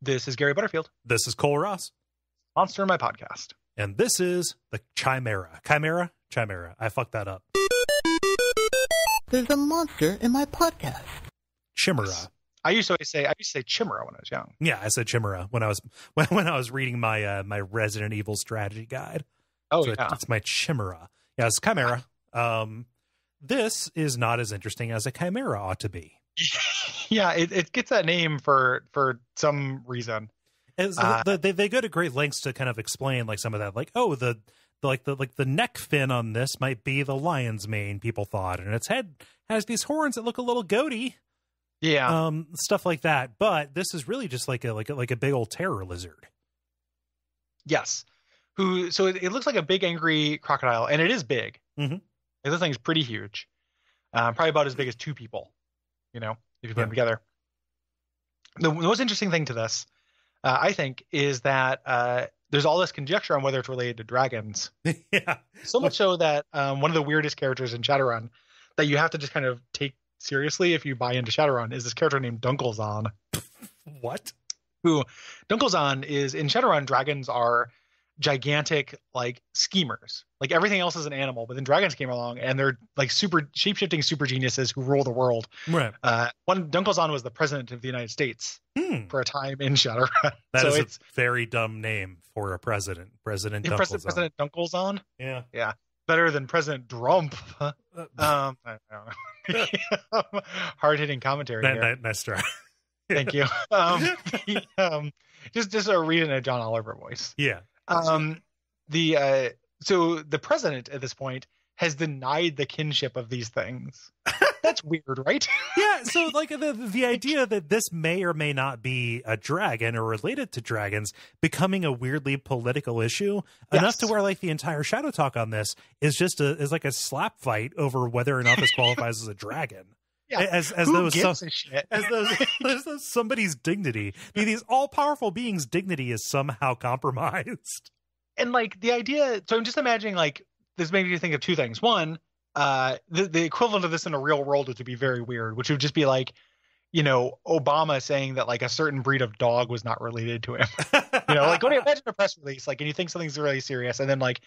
This is Gary Butterfield. This is Cole Ross. Monster in my podcast. And this is the Chimera. Chimera. I fucked that up. There's a monster in my podcast. Chimera. I used to say Chimera when I was young. Yeah, I said Chimera when I was reading my my Resident Evil strategy guide. Oh, so yeah. It's my Chimera. Yeah, it's Chimera. This is not as interesting as a Chimera ought to be. Yeah, it gets that name for some reason. They go to great lengths to kind of explain like some of that, like, oh, the neck fin on this might be the lion's mane, people thought, and its head has these horns that look a little goaty. Yeah, stuff like that. But this is really just like a big old terror lizard. Yes. So it looks like a big angry crocodile, and it is big. Mm-hmm. This thing's pretty huge, probably about as big as two people. You know, if you put them together. The most interesting thing to this, I think, is that there's all this conjecture on whether it's related to dragons. Yeah. So much so that one of the weirdest characters in Shadowrun that you have to just kind of take seriously if you buy into Shadowrun is this character named Dunkelzahn. What? Who Dunkelzahn is in Shadowrun? Dragons are gigantic, like, schemers. Like, everything else is an animal, but then dragons came along and they're like super shape-shifting super geniuses who rule the world. Right. Dunkelzahn was the president of the United States for a time in Shadowrun. That is a very dumb name for a president. President Dunkelzahn. President Dunkelzahn? Yeah. Yeah. Better than President Drump. I don't know. Hard-hitting commentary here. Nice try. Thank you. Just reading a John Oliver voice. Yeah. So the president at this point has denied the kinship of these things. That's weird, right? Yeah. So like the idea that this may or may not be a dragon or related to dragons becoming a weirdly political issue enough to where like the entire Shadow Talk on this is just is like a slap fight over whether or not this qualifies as a dragon. Yeah. As though somebody's dignity, these all powerful beings' dignity is somehow compromised. And like the idea, so I'm just imagining like this makes me think of two things. One, the equivalent of this in a real world would be very weird, which would just be like, you know, Obama saying that like a certain breed of dog was not related to him. You know, like when you imagine a press release, like, and you think something's really serious, and then like,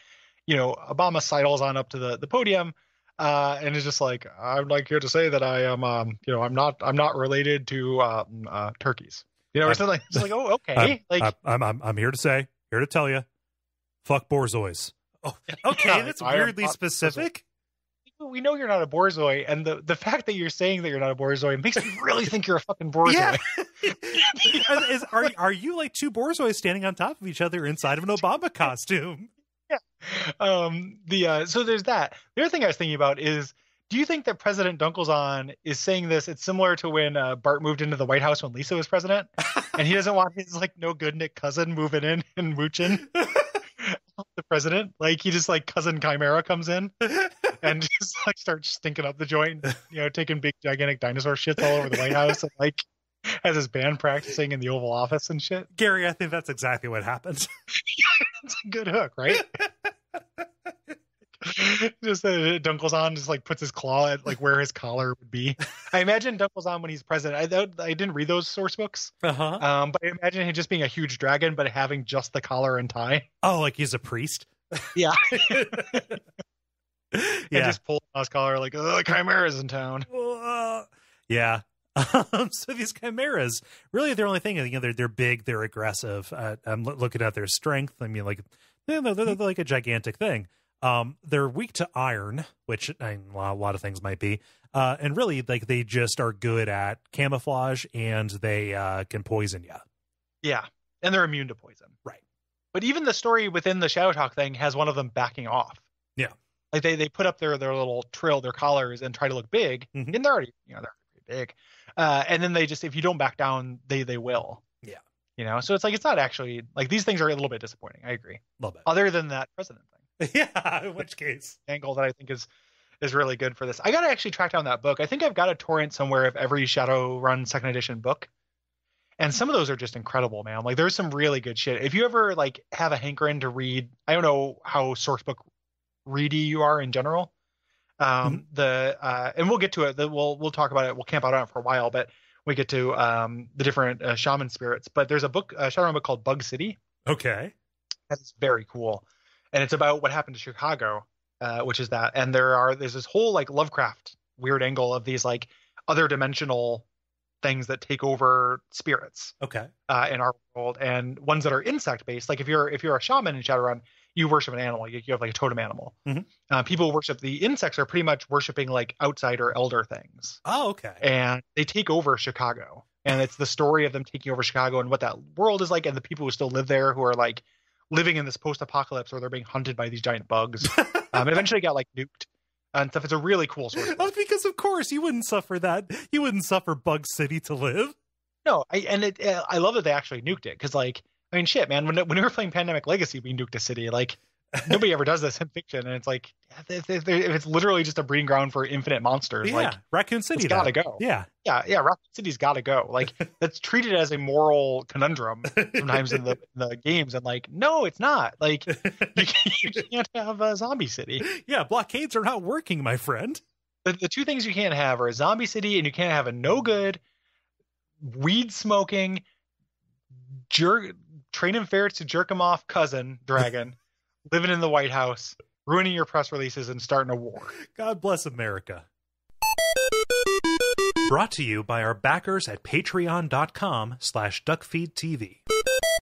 you know, Obama sidles on up to the podium. And it's just like, I'm like here to say that I am, you know, I'm not related to turkeys. You know, or something. It's like, oh, okay. I'm here to tell you, fuck borzois. Oh, okay, that's weirdly specific. We know you're not a borzoi, and the fact that you're saying that you're not a borzoi makes me really think you're a fucking borzoi. Yeah. Are you like two borzois standing on top of each other inside of an Obama costume? Yeah. So there's that. The other thing I was thinking about is, do you think that President Dunkelzahn is saying this? It's similar to when Bart moved into the White House when Lisa was president, and he doesn't want his like no good Nick cousin moving in and mooching the president. Like he just like cousin Chimera comes in and just like starts stinking up the joint, you know, taking big gigantic dinosaur shits all over the White House, and like has his band practicing in the Oval Office and shit. Gary, I think that's exactly what happened. It's a good hook, right? Just Dunkelzahn just like puts his claw at like where his collar would be. I imagine Dunkelzahn when he's president. I didn't read those source books, but I imagine him just being a huge dragon, but having just the collar and tie. Oh, like he's a priest. Yeah. Yeah. And just pull his collar like, oh, Chimera's in town. Yeah. So these chimeras, really, their only thing is, you know, they're big, they're aggressive. I'm looking at their strength. I mean, like they're like a gigantic thing. They're weak to iron, which a lot of things might be. And really, like they just are good at camouflage, and they can poison you. Yeah, and they're immune to poison. Right. But even the story within the Shadow Talk thing has one of them backing off. Yeah. Like they put up their little trill, their collars, and try to look big, and they're already, you know, they're pretty big. And then they just, if you don't back down, they will. Yeah. You know, so it's like, it's not actually like, these things are a little bit disappointing. I agree. A little bit. Other than that president thing. Yeah. In which case, angle that I think is really good for this. I got to actually track down that book. I think I've got a torrent somewhere of every Shadowrun second edition book. And some of those are just incredible, man. Like there's some really good shit. If you ever like have a hankering to read, I don't know how sourcebook ready you are in general. And we'll get to it. We'll talk about it. We'll camp out on it for a while. But we get to the different shaman spirits. But there's a book, a Shadowrun book called Bug City. Okay. That's very cool, and it's about what happened to Chicago, which is that. And there's this whole like Lovecraft weird angle of these like other dimensional things that take over spirits. Okay. In our world, and ones that are insect based. Like if you're a shaman in Shadowrun, you worship an animal. You have like a totem animal. Mm-hmm. People worship the insects are pretty much worshiping like outsider elder things. Oh, okay. And they take over Chicago, and it's the story of them taking over Chicago and what that world is like, and the people who still live there who are like living in this post-apocalypse where they're being hunted by these giant bugs. And eventually got like nuked and stuff. It's a really cool source. Oh, because of course you wouldn't suffer that. You wouldn't suffer Bug City to live. No, I love that they actually nuked it because, like, I mean, shit, man. When we were playing Pandemic Legacy, we nuked a city. Like, nobody ever does this in fiction, and it's like if it's literally just a breeding ground for infinite monsters. Yeah, like Raccoon City. It's gotta go. Yeah. Raccoon City's gotta go. Like that's treated as a moral conundrum sometimes in the games, and like, no, it's not. Like you can't have a zombie city. Yeah, blockades are not working, my friend. The two things you can't have are a zombie city, and you can't have a no good, weed smoking, training ferrets to jerk him off cousin dragon living in the White House, ruining your press releases and starting a war. God bless America. Brought to you by our backers at patreon.com/duckfeed.tv.